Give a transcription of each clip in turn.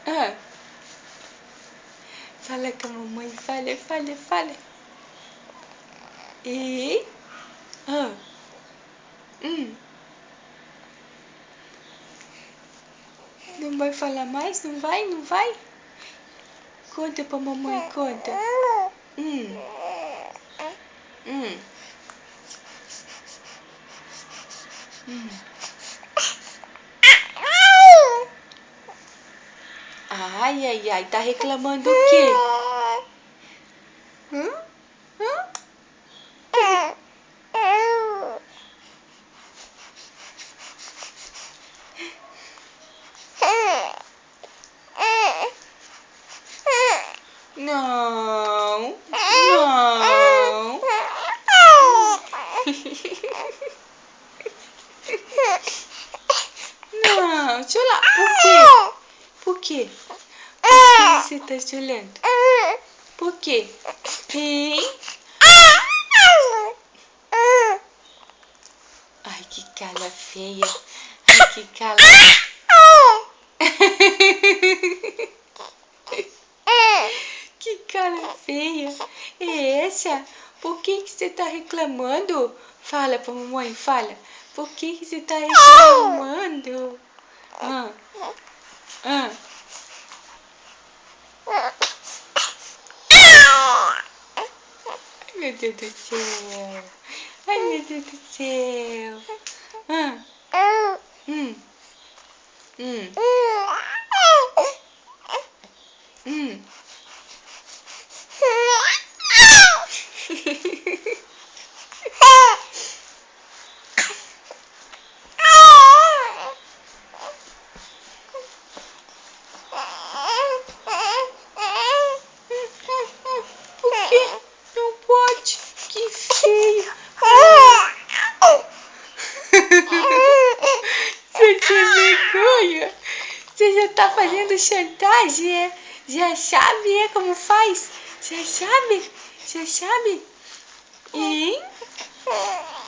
Ah, fala com a mamãe, fala. E? Ah, hum. Não vai falar mais? Não vai? Conta pra mamãe, conta. Hum. Hum. Hum. Ai, tá reclamando o quê? Hã? Não. Não, deixa eu lá. Por quê? Por que você tá chorando? Por quê? Hein? Ai, que cara feia. Ai, que cara... Que cara feia é essa? Por que você tá reclamando? Fala pra mamãe, fala. Por que você tá reclamando? Ah, ah. Ai, meu Deus do céu. Ai, meu Deus do céu. Ah, hum, hum, hum. Por que não pode? Que feio. Você tem vergonha? Você já tá fazendo chantagem, é? Já sabe, é como faz? Já sabe? Já sabe? Hein?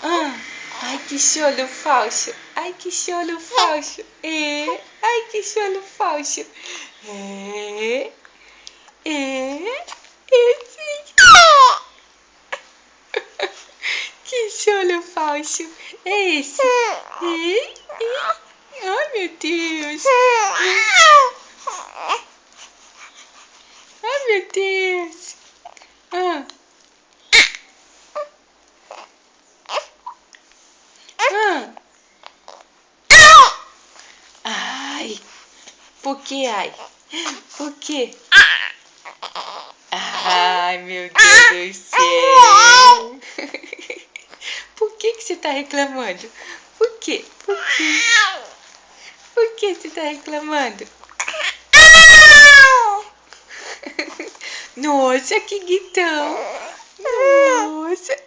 Ah, ai, que choro falso. Ai, que choro falso. É. Ai, que choro falso. É. É. Esse. Que choro falso. É esse. É. Ai, meu Deus. Ai, meu Deus. Ah, ah. Ai, por que, ai? Por quê? Ai, meu Deus do céu. Por que você tá reclamando? Por quê? Por que você tá reclamando? Nossa, que guitão. Nossa.